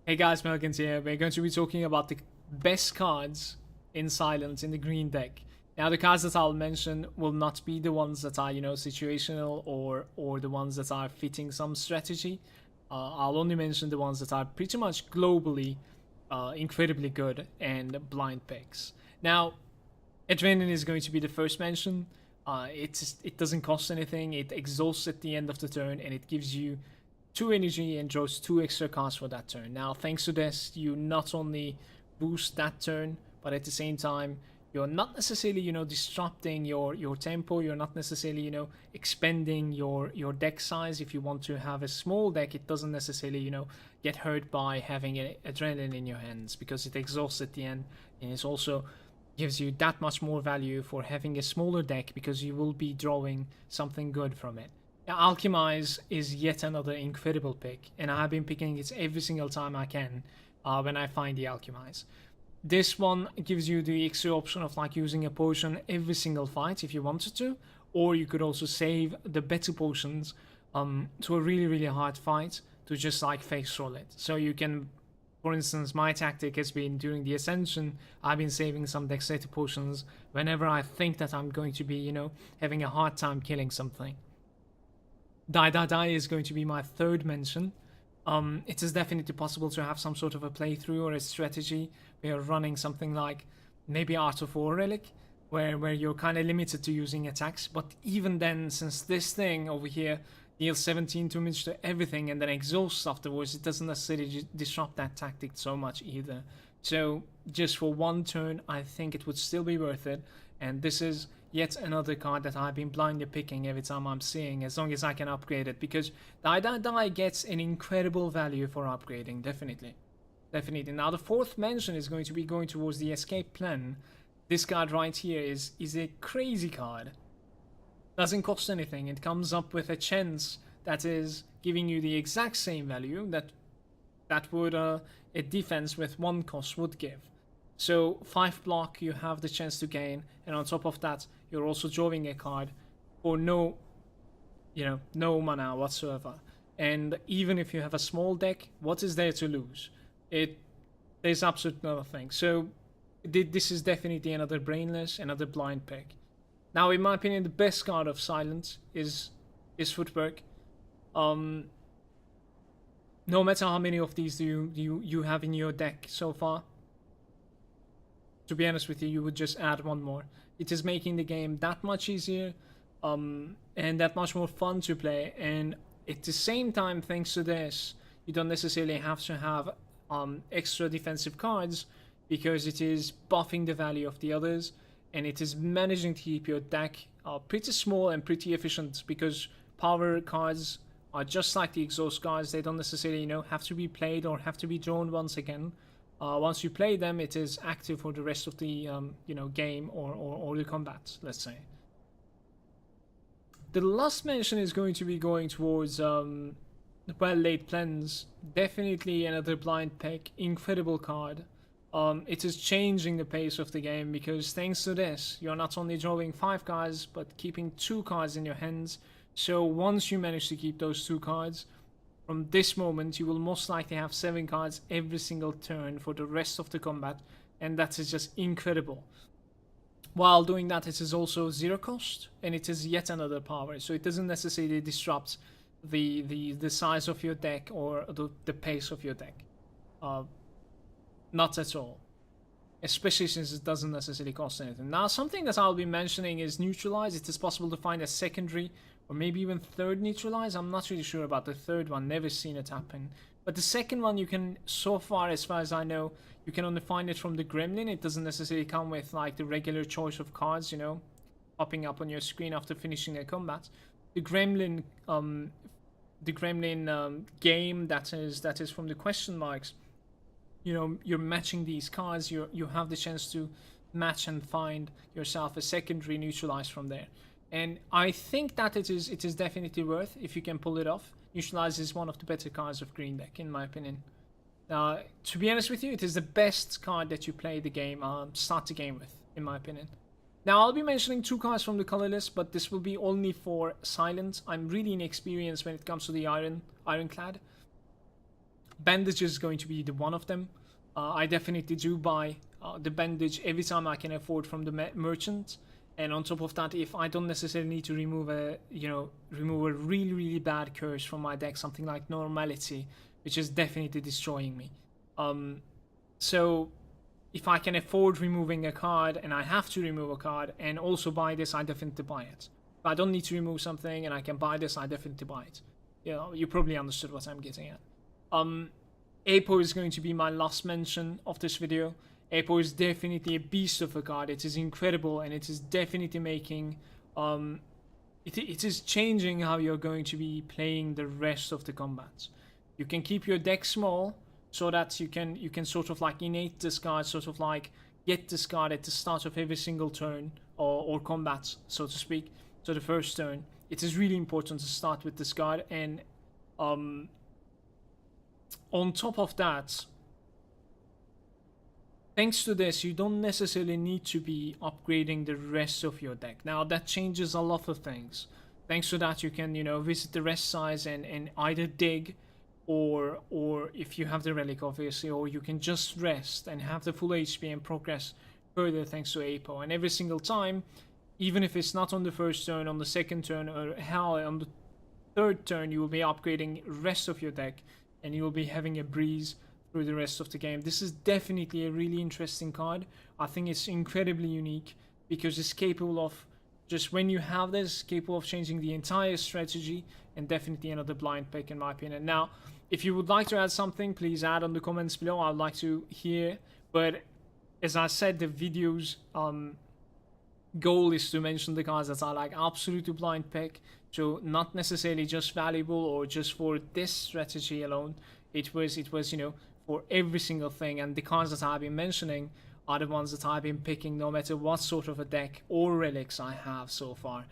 Hey guys, Malagant here. We're going to be talking about the best cards in Silence in the green deck. Now, the cards that I'll mention will not be the ones that are, situational or the ones that are fitting some strategy. I'll only mention the ones that are pretty much globally incredibly good and blind picks. Now, Adrenaline is going to be the first mention. It doesn't cost anything. It exhausts at the end of the turn, and it gives you 2 energy and draws 2 extra cards for that turn. Now, thanks to this, you not only boost that turn, but at the same time, you're not necessarily, disrupting your tempo. You're not necessarily, expanding your deck size. If you want to have a small deck, it doesn't necessarily, get hurt by having an adrenaline in your hands because it exhausts at the end, and it's also gives you that much more value for having a smaller deck because you will be drawing something good from it. Now, Alchemize is yet another incredible pick, and I've been picking it every single time I can when I find the Alchemize. This one gives you the extra option of like using a potion every single fight if you wanted to, or you could also save the better potions to a really hard fight to just like face roll it. So you can, for instance, my tactic has been during the Ascension, I've been saving some Dexterity potions whenever I think that I'm going to be, having a hard time killing something. Die is going to be my third mention. It is definitely possible to have some sort of a playthrough or a strategy where you're running something like maybe Art of War Relic, where you're kind of limited to using attacks. But even then, since this thing over here deals 17 damage to everything and then exhausts afterwards, it doesn't necessarily disrupt that tactic so much either. So just for one turn, I think it would still be worth it. And this is yet another card that I've been blindly picking every time I'm seeing, as long as I can upgrade it, because Die gets an incredible value for upgrading, definitely. Definitely. Now the fourth mention is going to be going towards the Escape Plan. This card right here is a crazy card. Doesn't cost anything. It comes up with a chance that is giving you the exact same value that would a defense with 1 cost would give. So 5 block you have the chance to gain, and on top of that you're also drawing a card for no mana whatsoever. And even if you have a small deck, what is there to lose? There's absolutely nothing. So this is definitely another brainless, another blind pick. Now, in my opinion, the best card of Silence is Footwork. No matter how many of these you have in your deck so far, to be honest with you, you would just add one more. It is making the game that much easier and that much more fun to play. And at the same time, thanks to this, you don't necessarily have to have extra defensive cards because it is buffing the value of the others, and it is managing to keep your deck pretty small and pretty efficient, because power cards are just like the exhaust cards. They don't necessarily have to be played or have to be drawn once again. Once you play them, it is active for the rest of the game or the combat, let's say. The last mention is going to be going towards well-laid plans. Definitely another blind pick, incredible card. It is changing the pace of the game, because thanks to this, you're not only drawing 5 cards, but keeping 2 cards in your hands. So once you manage to keep those 2 cards, from this moment, you will most likely have 7 cards every single turn for the rest of the combat, and that is just incredible. While doing that, it is also 0 cost, and it is yet another power, so it doesn't necessarily disrupt the size of your deck or the pace of your deck. Not at all. Especially since it doesn't necessarily cost anything. Now, something that I'll be mentioning is Neutralize. It is possible to find a secondary or maybe even third Neutralize. I'm not really sure about the third one. Never seen it happen. But the second one, you can, so far as I know, you can only find it from the Gremlin. It doesn't necessarily come with like the regular choice of cards, popping up on your screen after finishing a combat. The Gremlin, game that is from the question marks. You're matching these cards. You have the chance to match and find yourself a secondary Neutralize from there. And I think that it is definitely worth if you can pull it off. Neutralize is one of the better cards of green deck, in my opinion. To be honest with you, it is the best card that you play the game, start the game with, in my opinion. Now, I'll be mentioning 2 cards from the color list, but this will be only for Silent. I'm really inexperienced when it comes to the Ironclad. Bandage is going to be the one of them. I definitely do buy the bandage every time I can afford from the merchant. And on top of that, if I don't necessarily need to remove a really bad curse from my deck, something like normality, which is definitely destroying me. So if I can afford removing a card and I have to remove a card and also buy this, I definitely buy it. If I don't need to remove something and I can buy this, I definitely buy it. You know, you probably understood what I'm getting at. Apo is going to be my last mention of this video. Apo is definitely a beast of a card. It is incredible, and it is definitely making it is changing how you're going to be playing the rest of the combats. You can keep your deck small so that you can sort of like innate this card, sort of like get this card at the start of every single turn or combat, so to speak. So the first turn, it is really important to start with this card, and on top of that, thanks to this, you don't necessarily need to be upgrading the rest of your deck. Now that changes a lot of things. Thanks to that, you can, you know, visit the rest size and either dig, or if you have the relic, obviously, or you can just rest and have the full HP and progress further thanks to Apo. And every single time, even if it's not on the first turn, on the second turn, or hell, on the third turn, you will be upgrading the rest of your deck, and you will be having a breeze through the rest of the game. This is definitely a really interesting card. I think it's incredibly unique because it's capable of, just when you have this, capable of changing the entire strategy, and definitely another blind pick in my opinion. Now, if you would like to add something, please add on the comments below. I'd like to hear. But as I said, the video's goal is to mention the cards that are like absolute blind pick, so not necessarily just valuable or just for this strategy alone. It was you know, for every single thing, and the cards that I've been mentioning are the ones that I've been picking no matter what sort of a deck or relics I have so far.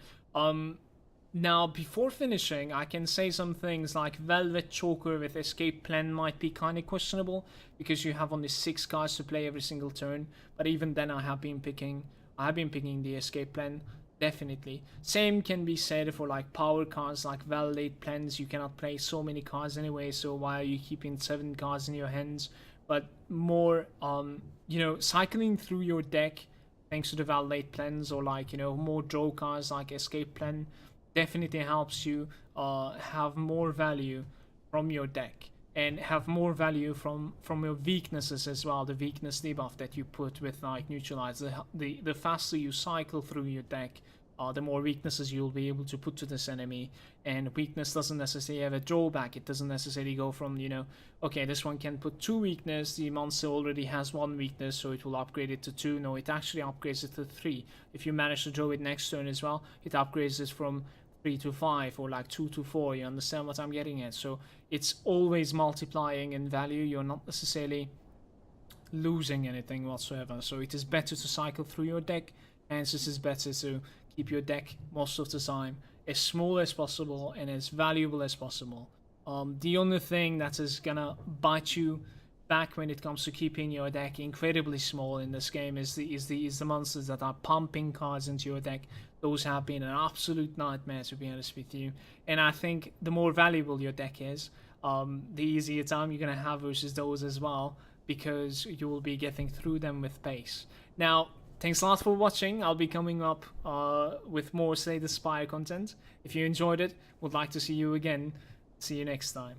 Now, before finishing, I can say some things like Velvet Choker with Escape Plan might be kind of questionable because you have only 6 cards to play every single turn, but even then I have been picking the Escape Plan, definitely. Same can be said for like power cards like Validate Plans. You cannot play so many cards anyway, so why are you keeping 7 cards in your hands? But more, you know, cycling through your deck thanks to the Validate Plans, or like, you know, more draw cards like Escape Plan, definitely helps you have more value from your deck and have more value from your weaknesses as well. The weakness debuff that you put with like Neutralize, the faster you cycle through your deck, the more weaknesses you'll be able to put to this enemy. And weakness doesn't necessarily have a drawback. It doesn't necessarily go from, you know, okay, this one can put 2 weakness, the monster already has 1 weakness, so it will upgrade it to 2. No, it actually upgrades it to 3. If you manage to draw it next turn as well, it upgrades it from 3 to 5 or like 2 to 4. You understand what I'm getting at? So it's always multiplying in value. You're not necessarily losing anything whatsoever. So it is better to cycle through your deck, and it is better to keep your deck most of the time as small as possible and as valuable as possible. The only thing that is gonna bite you back when it comes to keeping your deck incredibly small in this game is the monsters that are pumping cards into your deck. Those have been an absolute nightmare, to be honest with you. And I think the more valuable your deck is, the easier time you're gonna have versus those as well, because you will be getting through them with pace. Now, thanks a lot for watching. I'll be coming up with more Slay the Spire content. If you enjoyed it, would like to see you again. See you next time.